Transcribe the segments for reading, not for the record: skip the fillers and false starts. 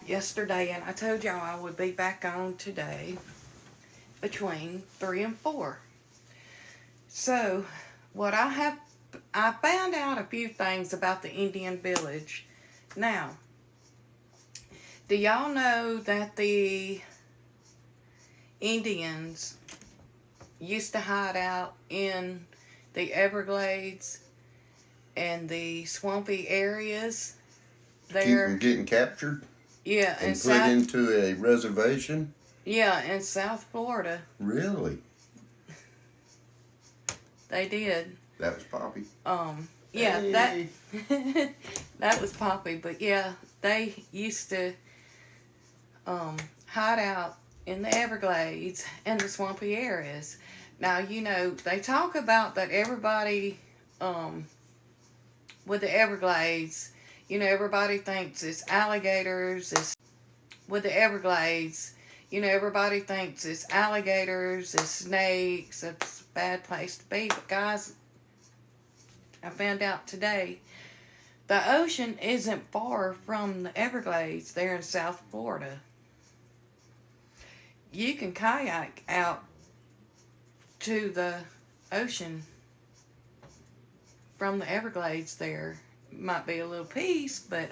yesterday, and I told y'all I would be back on today between 3 and 4. So, I found out a few things about the Indian village. Now, do y'all know that the Indians used to hide out in the Everglades and the swampy areas Keep there? them getting captured Yeah, and put into a reservation? Yeah, in South Florida. Really? They did. That was Poppy. Yeah, hey. that was Poppy, but yeah, they used to hide out in the Everglades and the swampy areas. Now, you know, they talk about that everybody with the Everglades, you know, everybody thinks it's alligators. With the Everglades, you know, everybody thinks it's alligators, it's snakes, it's a bad place to be. But guys, I found out today, the ocean isn't far from the Everglades there in South Florida. You can kayak out to the ocean from the Everglades there. Might be a little piece, but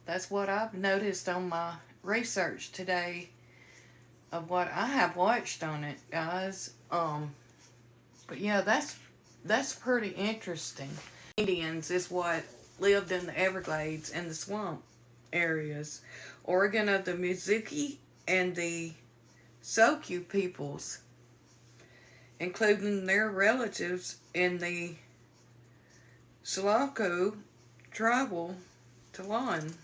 that's what I've noticed on my research today of what I have watched on it, guys. But yeah, that's pretty interesting. Indians is what lived in the Everglades and the swamp areas. Oregon of the Mizuki and the Sokyu peoples, including their relatives in the Sulaco tribal Talon.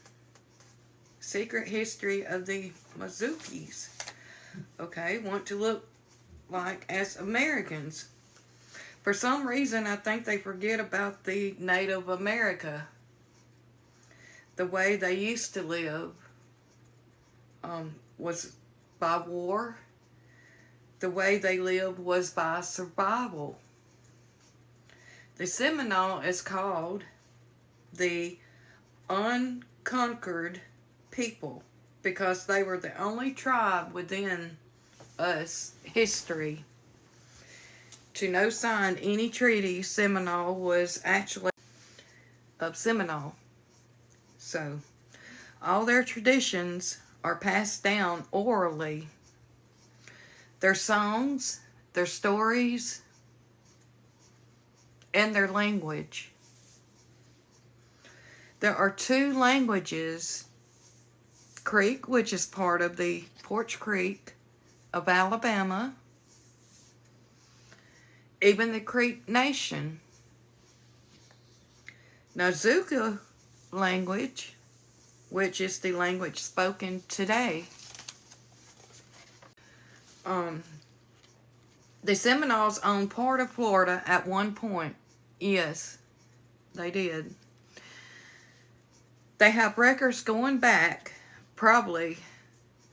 Secret history of the Mizukis. Okay, want to look like as Americans. For some reason, I think they forget about the Native America. The way they used to live was by war. The way they lived was by survival. The Seminole is called the unconquered people because they were the only tribe within us history to no sign any treaty. Seminole was actually of Seminole. So all their traditions are passed down orally. Their songs, their stories, and their language. There are 2 languages. Creek, which is part of the Porch Creek of Alabama. Even the Creek Nation. Nazuka language, which is the language spoken today. The Seminoles owned part of Florida at one point. Yes, they did. They have records going back probably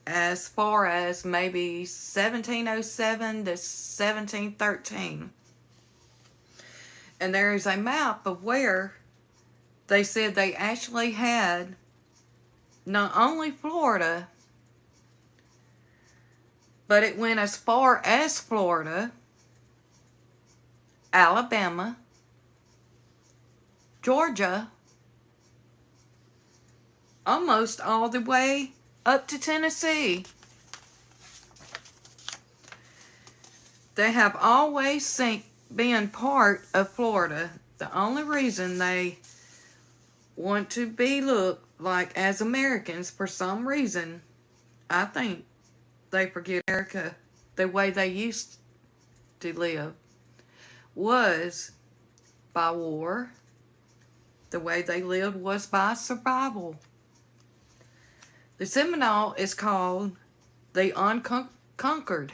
as far as maybe 1707 to 1713. And there is a map of where they said they actually had not only Florida, but it went as far as Florida, Alabama, Georgia, almost all the way up to Tennessee. They have always been part of Florida. The only reason they want to be looked like as Americans, for some reason, I think they forget America, the way they used to live, was by war. The way they lived was by survival. The Seminole is called the unconquered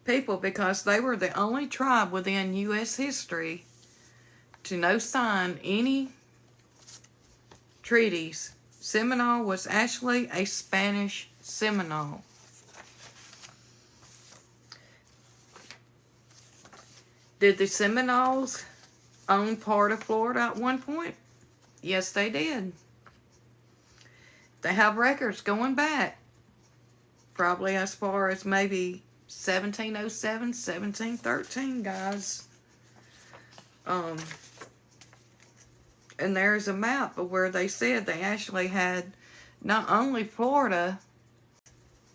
people because they were the only tribe within U.S. history to no sign any treaties. Seminole was actually a Spanish Seminole. Did the Seminoles own part of Florida at one point? Yes, they did. They have records going back probably as far as maybe 1707, 1713, guys. And there's a map of where they said they actually had not only Florida,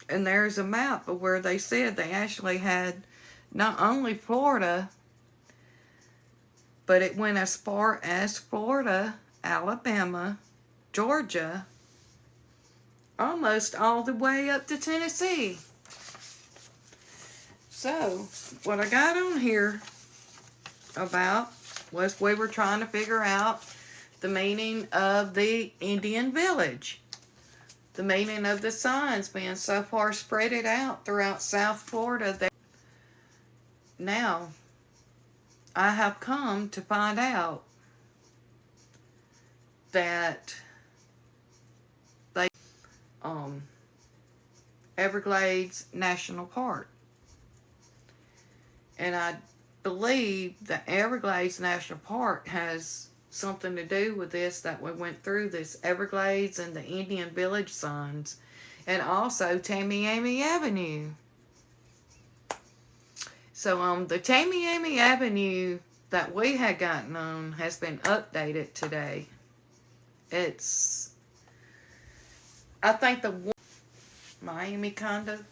and there's a map of where they said they actually had not only Florida, but it went as far as Florida, Alabama, Georgia, almost all the way up to Tennessee. So, what I got on here about was we were trying to figure out the meaning of the Indian village. The meaning of the signs being so far spreaded out throughout South Florida. Now, I have come to find out that they Everglades National Park. And I believe the Everglades National Park has something to do with this, that we went through this Everglades and the Indian Village signs, and also Tamiami Avenue. So the Tamiami Avenue that we had gotten on has been updated today. It's, I think, the Miami kind of,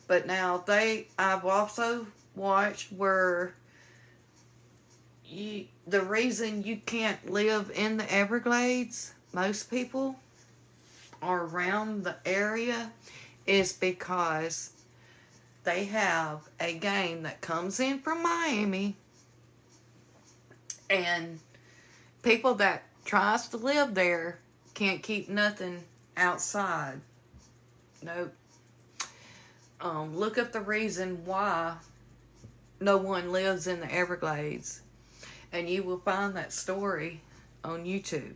but now I've also watched where the reason you can't live in the Everglades, most people are around the area, is because they have a gang that comes in from Miami, and people that tries to live there can't keep nothing outside. Nope. Look up the reason why no one lives in the Everglades, and you will find that story on YouTube.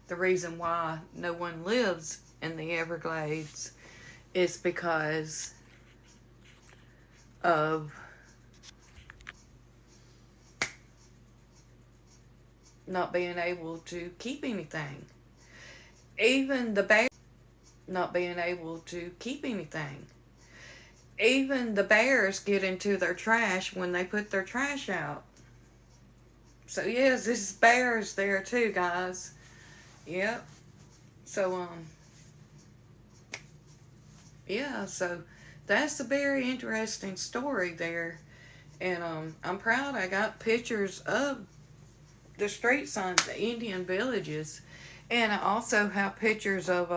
The reason why no one lives in the Everglades is because of not being able to keep anything. Even the bears not being able to keep anything. Even the bears get into their trash when they put their trash out. So yes, this is bears there too, guys. Yep. So yeah, so that's a very interesting story there. And I'm proud I got pictures of the street signs, the Indian villages. And I also have pictures of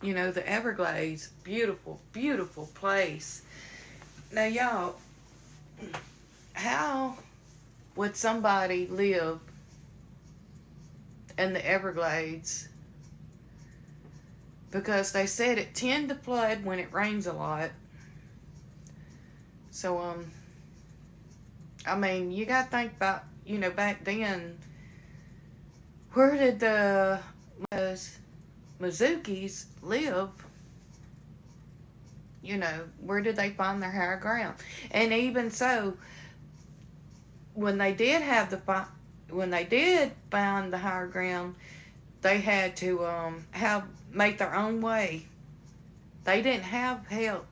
the Everglades. Beautiful, beautiful place. Now, y'all, how would somebody live in the Everglades? Because they said it tend to flood when it rains a lot. So, I mean, you got to think about, back then, where did the Mizukis live? Where did they find their higher ground? And even so, when they did find the higher ground, they had to make their own way. They didn't have help.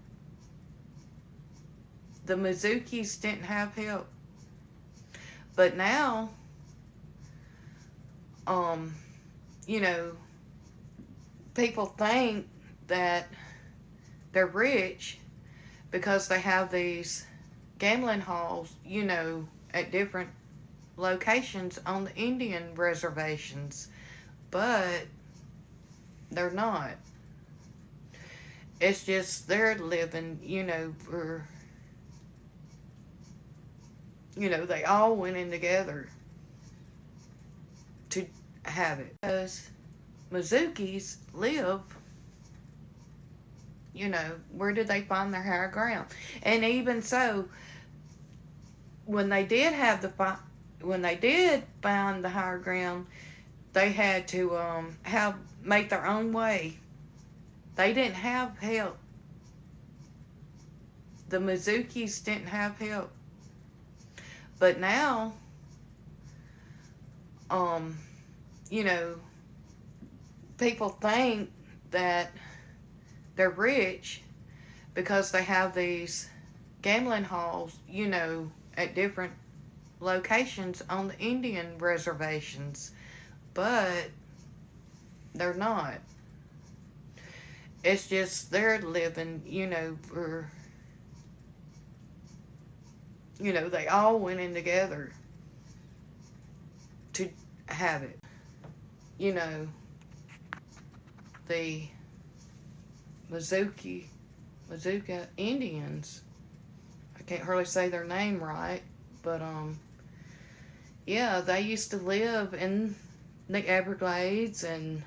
The Mizukis didn't have help. But now, people think that they're rich because they have these gambling halls, at different locations on the Indian reservations. But they're not. It's just they're living, for, they all went in together to have it. Because Mizukis live, where did they find their higher ground? And even so, when they did find the higher ground, they had to make their own way. They didn't have help. The Mizukis didn't have help. But now, people think that they're rich because they have these gambling halls, you know, at different locations on the Indian reservations, but they're not. It's just they're living, you know, for, you know, they all went in together to have it. You know, the Mazuka Indians. I can't hardly say their name right, but yeah, they used to live in the Everglades and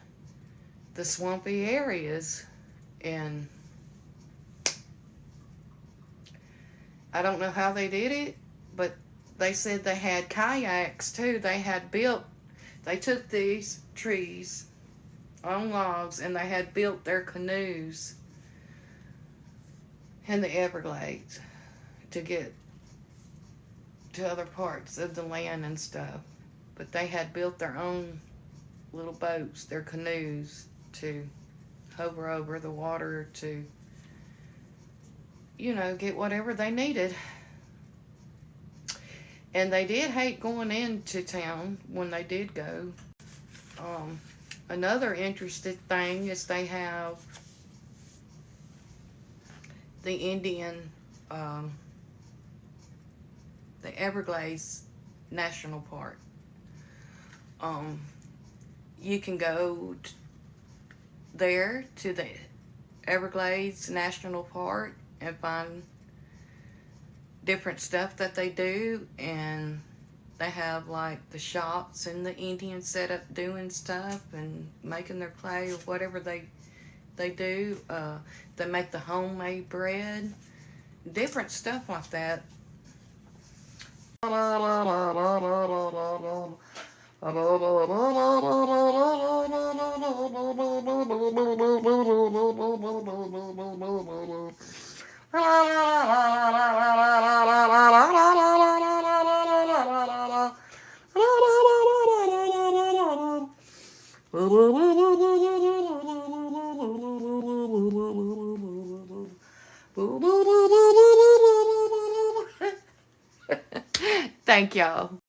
the swampy areas, and I don't know how they did it, but they said they had kayaks too. They took these trees on logs and they had built their canoes in the Everglades to get to other parts of the land and stuff. But they had built their own little boats, their canoes, to hover over the water to, you know, get whatever they needed. And they did hate going into town when they did go. Another interesting thing is they have the Indian, the Everglades National Park. You can go there to the Everglades National Park and find different stuff that they do, and they have like the shops and the Indians set up doing stuff and making their clay or whatever they do. They make the homemade bread, different stuff like that. Thank y'all.